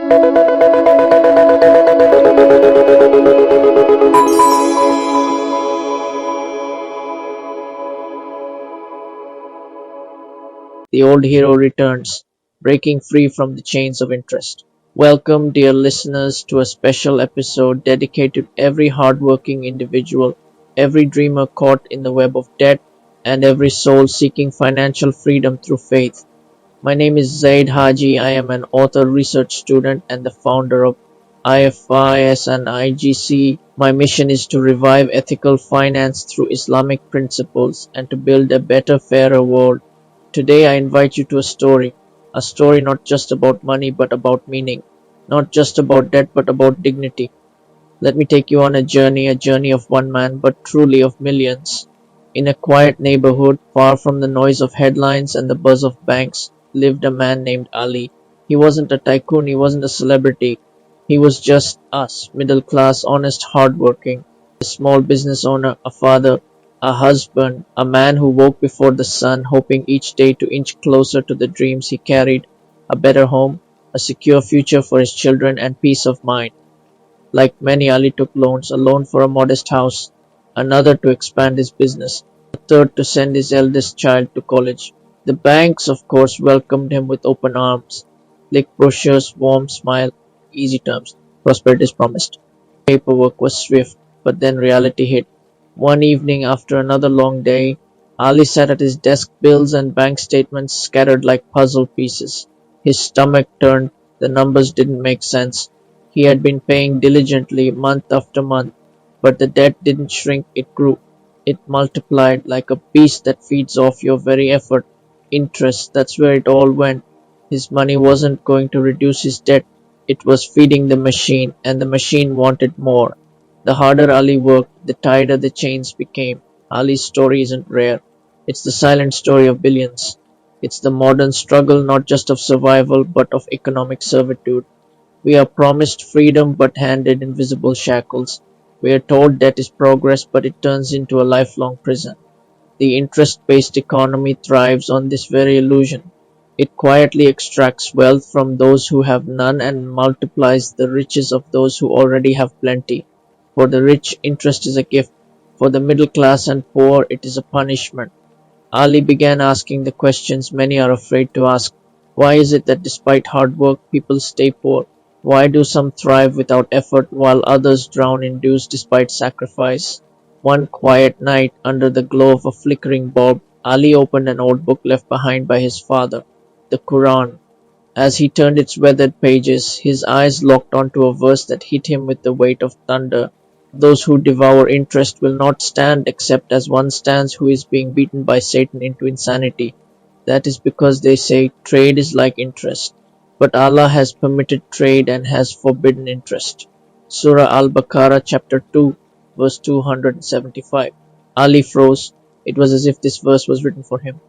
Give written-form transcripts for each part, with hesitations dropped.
The old hero returns, breaking free from the chains of interest. Welcome, dear listeners, to a special episode dedicated to every hardworking individual, every dreamer caught in the web of debt, and every soul seeking financial freedom through faith. My name is Zayd Haji. I am an author, research student, and the founder of IFIS and IGC. My mission is to revive ethical finance through Islamic principles and to build a better, fairer world. Today, I invite you to a story not just about money but about meaning, not just about debt but about dignity. Let me take you on a journey of one man but truly of millions. In a quiet neighborhood, far from the noise of headlines and the buzz of banks, lived a man named Ali. He wasn't a tycoon, he wasn't a celebrity. He was just us, middle class, honest, hardworking. A small business owner, a father, a husband, a man who woke before the sun, hoping each day to inch closer to the dreams he carried, a better home, a secure future for his children, and peace of mind. Like many, Ali took loans, a loan for a modest house, another to expand his business, a third to send his eldest child to college. The banks, of course, welcomed him with open arms. Slick brochures, warm smile, easy terms. Prosperity is promised. Paperwork was swift, but then reality hit. One evening after another long day, Ali sat at his desk, bills and bank statements scattered like puzzle pieces. His stomach turned, the numbers didn't make sense. He had been paying diligently month after month, but the debt didn't shrink, it grew. It multiplied like a beast that feeds off your very effort. Interest, that's where it all went. His money wasn't going to reduce his debt, it was feeding the machine, and the machine wanted more. The harder Ali worked, the tighter the chains became. Ali's story isn't rare. It's the silent story of billions. It's the modern struggle not just of survival but of economic servitude. We are promised freedom but handed invisible shackles. We are told debt is progress but it turns into a lifelong prison. The interest-based economy thrives on this very illusion. It quietly extracts wealth from those who have none and multiplies the riches of those who already have plenty. For the rich, interest is a gift. For the middle class and poor, it is a punishment. Ali began asking the questions many are afraid to ask. Why is it that despite hard work, people stay poor? Why do some thrive without effort while others drown in dues despite sacrifice? One quiet night, under the glow of a flickering bulb, Ali opened an old book left behind by his father, the Quran. As he turned its weathered pages, his eyes locked onto a verse that hit him with the weight of thunder. Those who devour interest will not stand except as one stands who is being beaten by Satan into insanity. That is because they say trade is like interest. But Allah has permitted trade and has forbidden interest. Surah Al-Baqarah chapter 2 verse 275. Ali froze. It was as if this verse was written for him.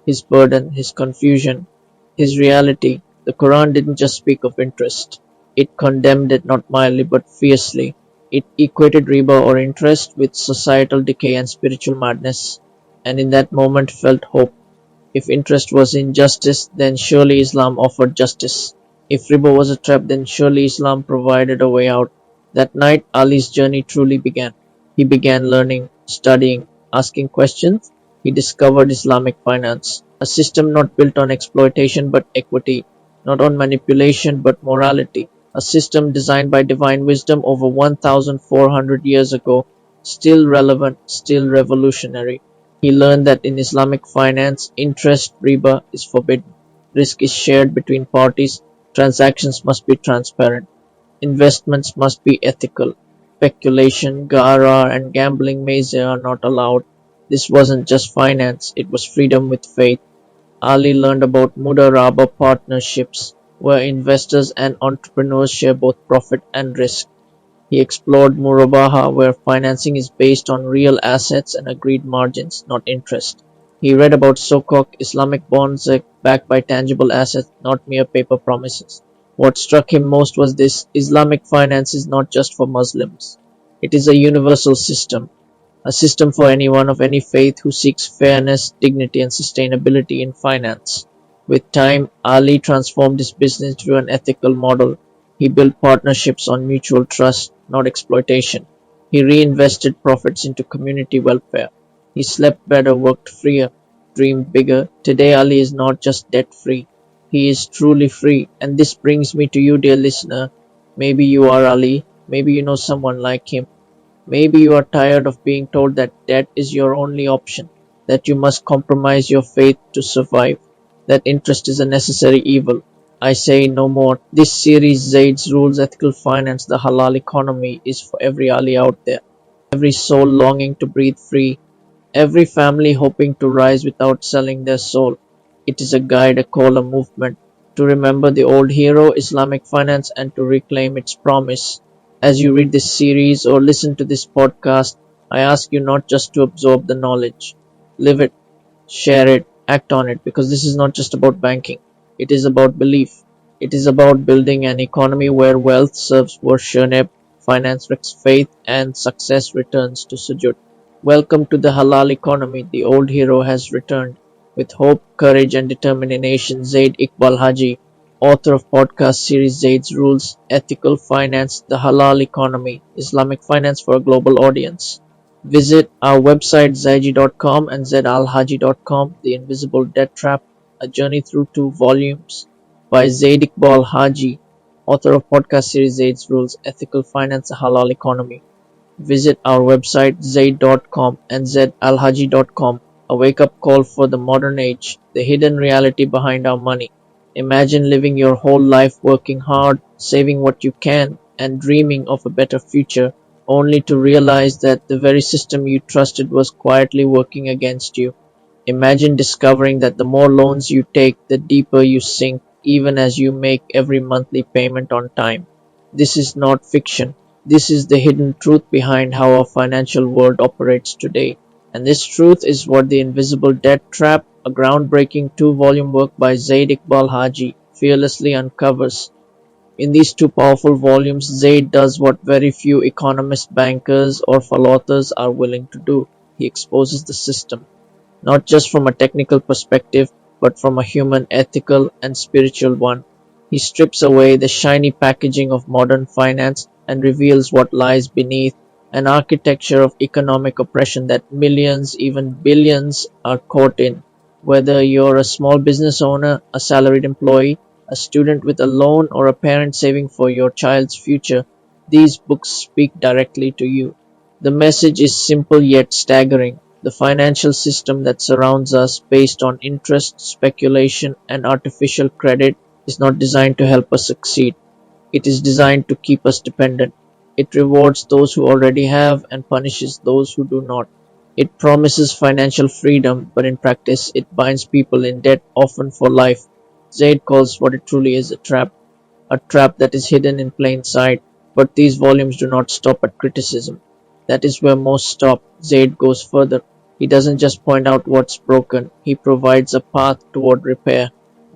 His burden, his confusion, his reality. The Quran didn't just speak of interest. It condemned it not mildly but fiercely. It equated riba or interest with societal decay and spiritual madness, and in that moment felt hope. If interest was injustice, then surely Islam offered justice. If riba was a trap, then surely Islam provided a way out. That night, Ali's journey truly began. He began learning, studying, asking questions. He discovered Islamic finance, a system not built on exploitation but equity, not on manipulation but morality, a system designed by divine wisdom over 1400 years ago, still relevant, still revolutionary. He learned that in Islamic finance, interest riba is forbidden. Risk is shared between parties. Transactions must be transparent. Investments must be ethical. Speculation, gara, and gambling maze are not allowed. This wasn't just finance, it was freedom with faith. Ali learned about mudaraba partnerships, where investors and entrepreneurs share both profit and risk. He explored murabaha, where financing is based on real assets and agreed margins, not interest. He read about sokok, Islamic bonds backed by tangible assets, not mere paper promises. What struck him most was this: Islamic finance is not just for Muslims. It is a universal system, a system for anyone of any faith who seeks fairness, dignity, and sustainability in finance. With time, Ali transformed his business into an ethical model. He built partnerships on mutual trust, not exploitation. He reinvested profits into community welfare. He slept better, worked freer, dreamed bigger. Today, Ali is not just debt free, he is truly free. And this brings me to you, dear listener. Maybe you are Ali, maybe you know someone like him. Maybe you are tired of being told that debt is your only option, that you must compromise your faith to survive, that interest is a necessary evil. I say no more. This series, Zayd's Rules, Ethical Finance, the Halal Economy, is for every Ali out there, every soul longing to breathe free, every family hoping to rise without selling their soul. It is a guide, a call, a movement to remember the old hero, Islamic finance, and to reclaim its promise. As you read this series or listen to this podcast, I ask you not just to absorb the knowledge, live it, share it, act on it, because this is not just about banking. It is about belief. It is about building an economy where wealth serves worship, finance wrecks faith, and success returns to sujud. Welcome to the halal economy. The old hero has returned. With hope, courage, and determination, Zayd Iqbal Haji, author of podcast series Zayd's Rules, Ethical Finance, the Halal Economy, Islamic Finance for a Global Audience. Visit our website zaiji.com and zalhaji.com, The Invisible Debt Trap, A Journey Through Two Volumes by Zayd Iqbal Haji, author of podcast series Zayd's Rules, Ethical Finance, a Halal Economy. Visit our website zaid.com and zalhaji.com, a wake-up call for the modern age, the hidden reality behind our money. Imagine living your whole life working hard, saving what you can, and dreaming of a better future, only to realize that the very system you trusted was quietly working against you. Imagine discovering that the more loans you take, the deeper you sink, even as you make every monthly payment on time. This is not fiction. This is the hidden truth behind how our financial world operates today. And this truth is what The Invisible Debt Trap, a groundbreaking two-volume work by Zayd Iqbal Haji, fearlessly uncovers. In these two powerful volumes, Zayd does what very few economists, bankers, or philosophers are willing to do. He exposes the system, not just from a technical perspective, but from a human, ethical, and spiritual one. He strips away the shiny packaging of modern finance and reveals what lies beneath, an architecture of economic oppression that millions, even billions, are caught in. Whether you're a small business owner, a salaried employee, a student with a loan, or a parent saving for your child's future, these books speak directly to you. The message is simple yet staggering. The financial system that surrounds us, based on interest, speculation, and artificial credit, is not designed to help us succeed. It is designed to keep us dependent. It rewards those who already have and punishes those who do not. It promises financial freedom, but in practice it binds people in debt, often for life. Zayd calls what it truly is a trap that is hidden in plain sight. But these volumes do not stop at criticism. That is where most stop. Zayd goes further. He doesn't just point out what's broken, he provides a path toward repair,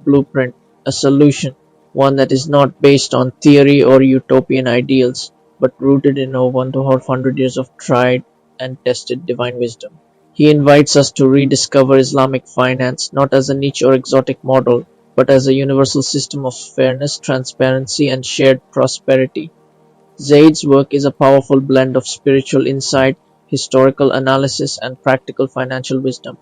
blueprint, a solution, one that is not based on theory or utopian ideals, but rooted in over 100 years of tried and tested divine wisdom. He invites us to rediscover Islamic finance not as a niche or exotic model, but as a universal system of fairness, transparency, and shared prosperity. Zayd's work is a powerful blend of spiritual insight, historical analysis, and practical financial wisdom.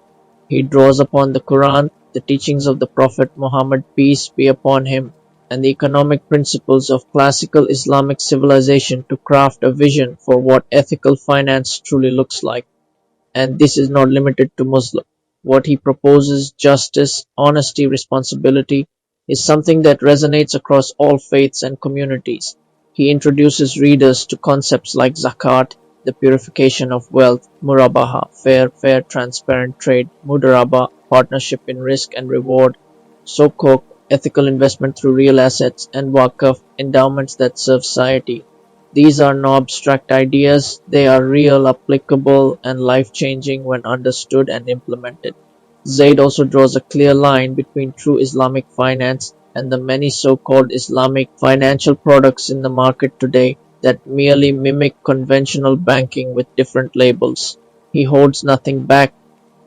He draws upon the Quran, the teachings of the Prophet Muhammad, peace be upon him, and the economic principles of classical Islamic civilization to craft a vision for what ethical finance truly looks like. And this is not limited to Muslim. What he proposes, justice, honesty, responsibility, is something that resonates across all faiths and communities. He introduces readers to concepts like zakat, the purification of wealth, murabaha, fair, transparent trade, mudaraba, partnership in risk and reward, sukuk, ethical investment through real assets, and waqf, endowments that serve society. These are no abstract ideas, they are real, applicable, and life-changing when understood and implemented. Zayd also draws a clear line between true Islamic finance and the many so-called Islamic financial products in the market today that merely mimic conventional banking with different labels. He holds nothing back.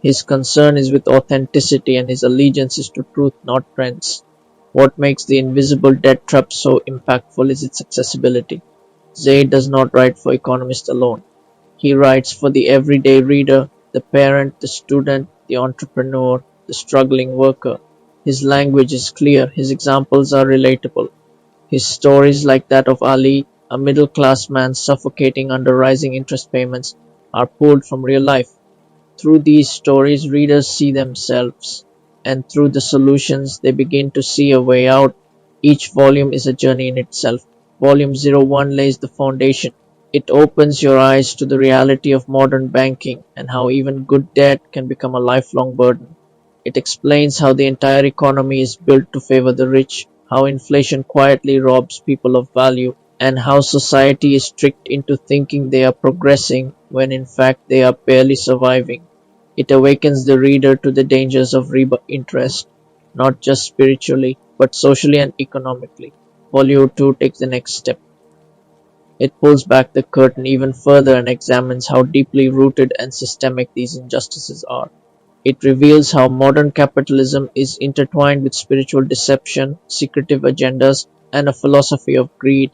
His concern is with authenticity and his allegiance is to truth, not trends. What makes the invisible debt trap so impactful is its accessibility. Zayd does not write for economists alone. He writes for the everyday reader, the parent, the student, the entrepreneur, the struggling worker. His language is clear, his examples are relatable. His stories, like that of Ali, a middle class man suffocating under rising interest payments, are pulled from real life. Through these stories, readers see themselves, and through the solutions, they begin to see a way out. Each volume is a journey in itself. Volume 01 lays the foundation. It opens your eyes to the reality of modern banking and how even good debt can become a lifelong burden. It explains how the entire economy is built to favor the rich, how inflation quietly robs people of value, and how society is tricked into thinking they are progressing when in fact they are barely surviving. It awakens the reader to the dangers of riba interest, not just spiritually, but socially and economically. Volume 2 takes the next step. It pulls back the curtain even further and examines how deeply rooted and systemic these injustices are. It reveals how modern capitalism is intertwined with spiritual deception, secretive agendas, and a philosophy of greed,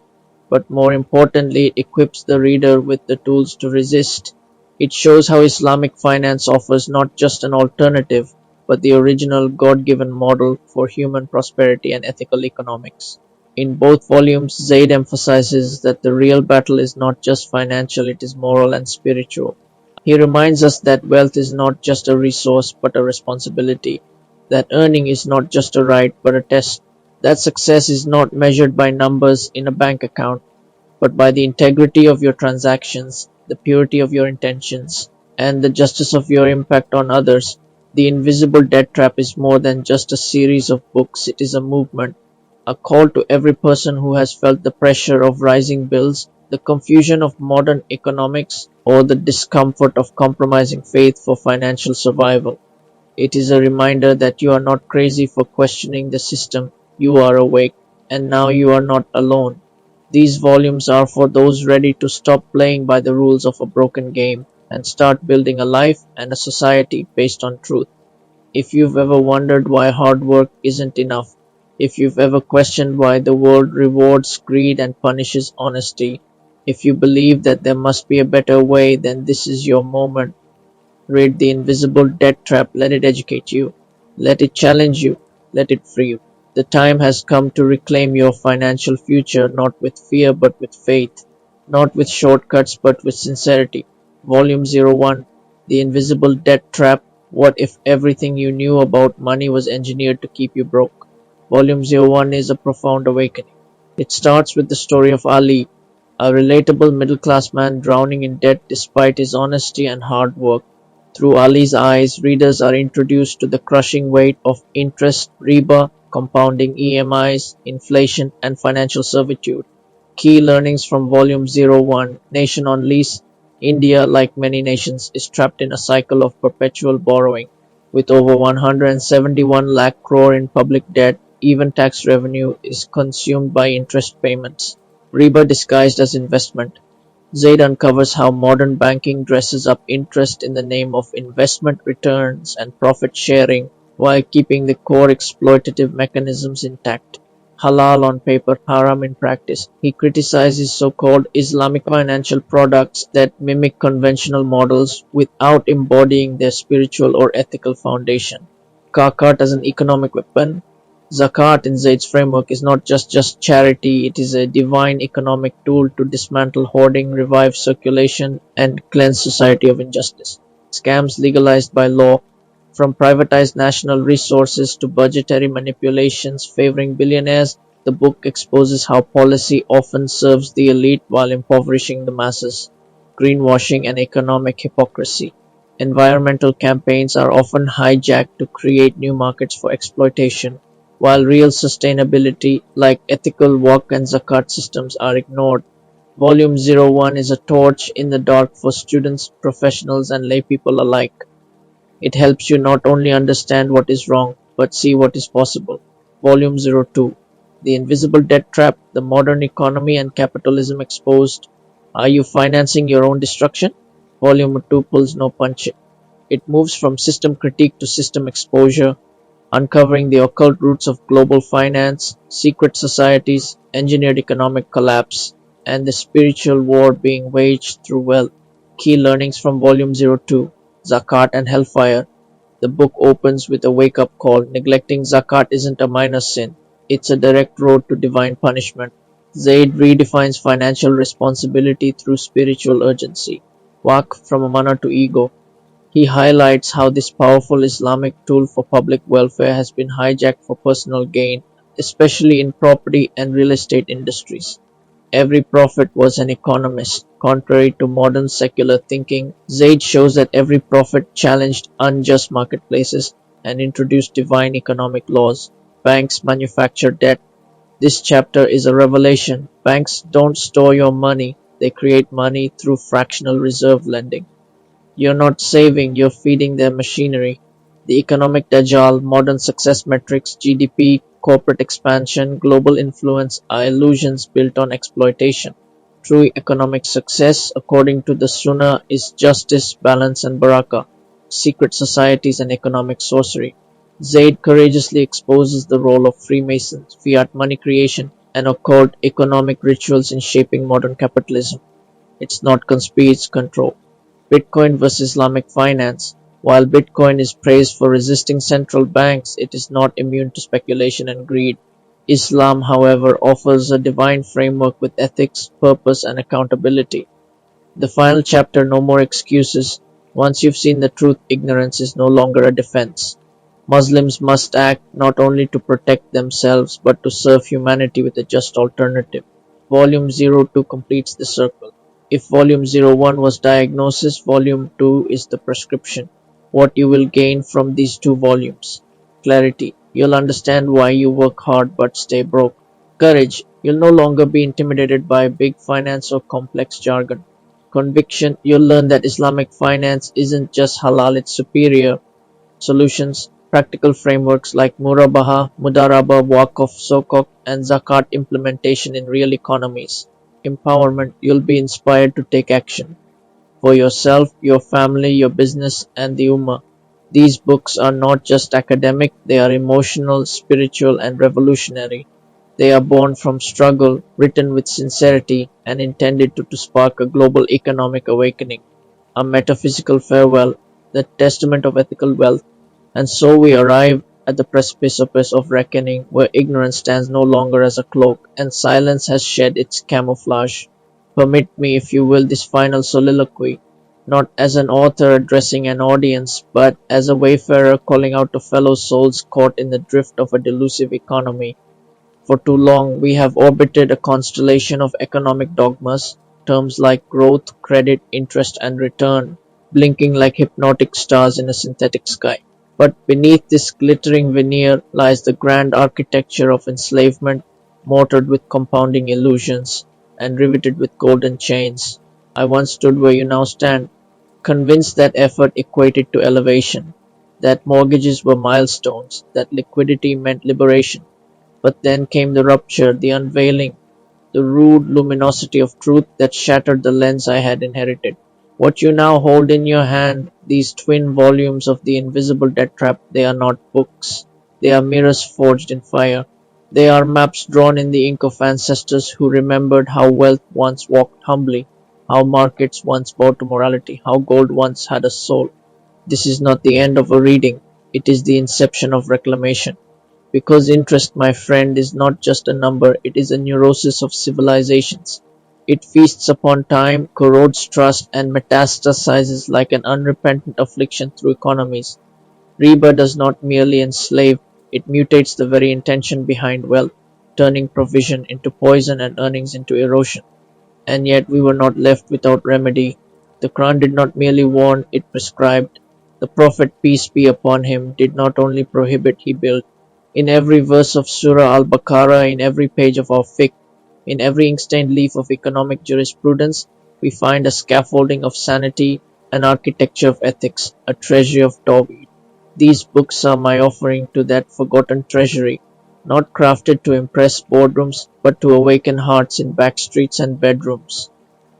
but more importantly, it equips the reader with the tools to resist. It shows how Islamic finance offers not just an alternative, but the original God given model for human prosperity and ethical economics. In both volumes, Zaid emphasizes that the real battle is not just financial, it is moral and spiritual. He reminds us that wealth is not just a resource but a responsibility, that earning is not just a right but a test, that success is not measured by numbers in a bank account but by the integrity of your transactions, the purity of your intentions, and the justice of your impact on others. The Invisible Debt Trap is more than just a series of books, it is a movement, a call to every person who has felt the pressure of rising bills, the confusion of modern economics, or the discomfort of compromising faith for financial survival. It is a reminder that you are not crazy for questioning the system, you are awake, and now you are not alone. These volumes are for those ready to stop playing by the rules of a broken game and start building a life and a society based on truth. If you've ever wondered why hard work isn't enough, if you've ever questioned why the world rewards greed and punishes honesty, if you believe that there must be a better way, then this is your moment. Read The Invisible Debt Trap, let it educate you, let it challenge you, let it free you. The time has come to reclaim your financial future, not with fear but with faith, not with shortcuts but with sincerity. Volume 01, The Invisible Debt Trap. What if everything you knew about money was engineered to keep you broke? Volume 01 is a profound awakening. It starts with the story of Ali, a relatable middle class man drowning in debt despite his honesty and hard work. Through Ali's eyes, readers are introduced to the crushing weight of interest, riba, compounding EMIs, inflation, and financial servitude. Key learnings from Volume 01, Nation on Lease. India, like many nations, is trapped in a cycle of perpetual borrowing. With over 171 lakh crore in public debt, even tax revenue is consumed by interest payments. Riba disguised as investment. Zaid uncovers how modern banking dresses up interest in the name of investment returns and profit sharing while keeping the core exploitative mechanisms intact. Halal on paper, haram in practice. He criticizes so-called Islamic financial products that mimic conventional models without embodying their spiritual or ethical foundation. Kakat as an economic weapon. Zakat in Zaid's framework is not just charity, it is a divine economic tool to dismantle hoarding, revive circulation, and cleanse society of injustice. Scams legalized by law, from privatized national resources to budgetary manipulations favoring billionaires, the book exposes how policy often serves the elite while impoverishing the masses. Greenwashing and economic hypocrisy. Environmental campaigns are often hijacked to create new markets for exploitation, while real sustainability, like ethical work and zakat systems, are ignored. Volume 01 is a torch in the dark for students, professionals, and laypeople alike. It helps you not only understand what is wrong, but see what is possible. Volume 02, The Invisible Debt Trap, The Modern Economy and Capitalism Exposed. Are you financing your own destruction? Volume 2 pulls no punches. It moves from system critique to system exposure. uncovering the occult roots of global finance, secret societies, engineered economic collapse, and the spiritual war being waged through wealth. Key learnings from Volume 02, Zakat and Hellfire. The book opens with a wake-up call. Neglecting zakat isn't a minor sin. It's a direct road to divine punishment. Zayd redefines financial responsibility through spiritual urgency. Waqf from Amana to ego. He highlights how this powerful Islamic tool for public welfare has been hijacked for personal gain, especially in property and real estate industries. Every prophet was an economist. Contrary to modern secular thinking, Zayd shows that every prophet challenged unjust marketplaces and introduced divine economic laws. Banks manufacture debt. This chapter is a revelation. Banks don't store your money, they create money through fractional reserve lending. You're not saving, you're feeding their machinery. The economic dajjal, modern success metrics, GDP, corporate expansion, global influence are illusions built on exploitation. True economic success, according to the Sunnah, is justice, balance, and barakah, secret societies, and economic sorcery. Zayd courageously exposes the role of Freemasons, fiat money creation, and occult economic rituals in shaping modern capitalism. It's not conspiracy, it's control. Bitcoin versus Islamic finance. While Bitcoin is praised for resisting central banks, it is not immune to speculation and greed. Islam, however, offers a divine framework with ethics, purpose, and accountability. The final chapter, No More Excuses. Once you've seen the truth, ignorance is no longer a defense. Muslims must act not only to protect themselves but to serve humanity with a just alternative. Volume 02 completes the circle. If Volume 01 was diagnosis, Volume 2 is the prescription. What you will gain from these two volumes. Clarity. You'll understand why you work hard but stay broke. Courage. You'll no longer be intimidated by big finance or complex jargon. Conviction. You'll learn that Islamic finance isn't just halal, it's superior. Solutions. Practical frameworks like Murabaha, Mudaraba, Waqf, Sokok, and Zakat implementation in real economies. Empowerment. You'll be inspired to take action for yourself, your family, your business, and the Ummah. These books are not just academic, they are emotional, spiritual, and revolutionary. They are born from struggle, written with sincerity, and intended to spark a global economic awakening, a metaphysical farewell, the testament of ethical wealth. And so we arrive at the precipice of reckoning, where ignorance stands no longer as a cloak, and silence has shed its camouflage. Permit me, if you will, this final soliloquy, not as an author addressing an audience, but as a wayfarer calling out to fellow souls caught in the drift of a delusive economy. For too long, we have orbited a constellation of economic dogmas, terms like growth, credit, interest, and return, blinking like hypnotic stars in a synthetic sky. But beneath this glittering veneer lies the grand architecture of enslavement, mortared with compounding illusions, and riveted with golden chains. I once stood where you now stand, convinced that effort equated to elevation, that mortgages were milestones, that liquidity meant liberation. But then came the rupture, the unveiling, the rude luminosity of truth that shattered the lens I had inherited. What you now hold in your hand, these twin volumes of the invisible debt trap, they are not books. They are mirrors forged in fire. They are maps drawn in the ink of ancestors who remembered how wealth once walked humbly, how markets once bowed to morality, how gold once had a soul. This is not the end of a reading, it is the inception of reclamation. Because interest, my friend, is not just a number, it is a neurosis of civilizations. It feasts upon time, corrodes trust, and metastasizes like an unrepentant affliction through economies. Riba does not merely enslave, it mutates the very intention behind wealth, turning provision into poison and earnings into erosion. And yet we were not left without remedy. The Quran did not merely warn, it prescribed. The Prophet, peace be upon him, did not only prohibit, he built. In every verse of Surah Al-Baqarah, in every page of our fiqh, in every ink-stained leaf of economic jurisprudence, we find a scaffolding of sanity, an architecture of ethics, a treasury of Tawhid. These books are my offering to that forgotten treasury, not crafted to impress boardrooms, but to awaken hearts in back streets and bedrooms.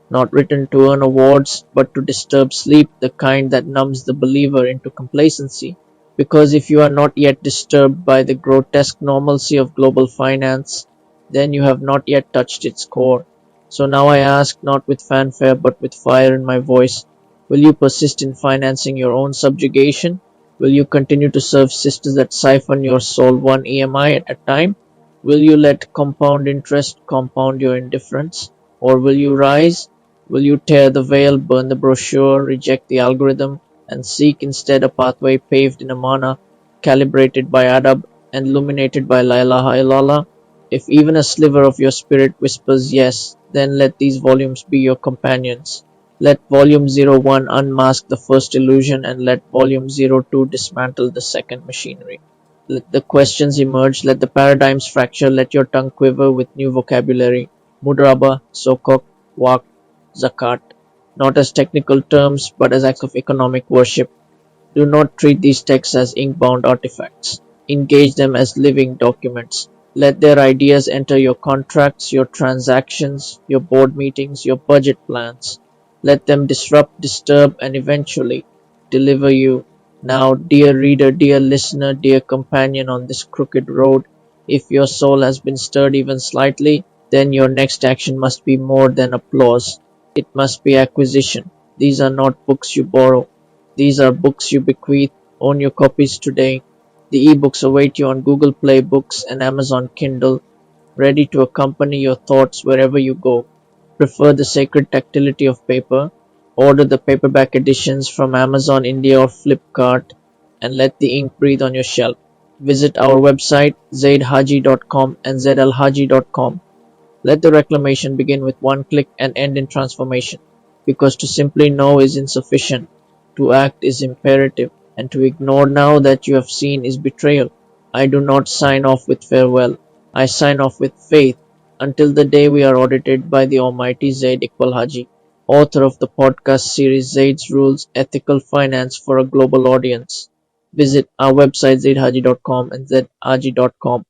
Not written to earn awards, but to disturb sleep, the kind that numbs the believer into complacency. Because if you are not yet disturbed by the grotesque normalcy of global finance, then you have not yet touched its core. So now I ask, not with fanfare but with fire in my voice, will you persist in financing your own subjugation? Will you continue to serve sisters that siphon your soul one EMI at a time? Will you let compound interest compound your indifference? Or will you rise? Will you tear the veil, burn the brochure, reject the algorithm, and seek instead a pathway paved in Amana, calibrated by Adab, and illuminated by La ilaha illallah? If even a sliver of your spirit whispers yes, then let these volumes be your companions. Let volume 01 unmask the first illusion and let volume 02 dismantle the second machinery. Let the questions emerge, let the paradigms fracture, let your tongue quiver with new vocabulary. Mudraba, Sokok, Waq, Zakat. Not as technical terms, but as acts of economic worship. Do not treat these texts as ink-bound artifacts. Engage them as living documents. Let their ideas enter your contracts, your transactions, your board meetings, your budget plans. Let them disrupt, disturb, and eventually deliver you. Now, dear reader, dear listener, dear companion on this crooked road, if your soul has been stirred even slightly, then your next action must be more than applause. It must be acquisition. These are not books you borrow. These are books you bequeath. Own your copies today. The ebooks await you on Google Play Books and Amazon Kindle, ready to accompany your thoughts wherever you go. Prefer the sacred tactility of paper? Order the paperback editions from Amazon India or Flipkart and let the ink breathe on your shelf. Visit our website zaydhaji.com and zlhaji.com. Let the reclamation begin with one click and end in transformation, because to simply know is insufficient, to act is imperative, and to ignore now that you have seen is betrayal. I do not sign off with farewell, I sign off with faith, until the day we are audited by the almighty Zayd Iqbal Haji, author of the podcast series Zayd's Rules Ethical Finance for a Global Audience. Visit our website zaydhaji.com and zhaji.com.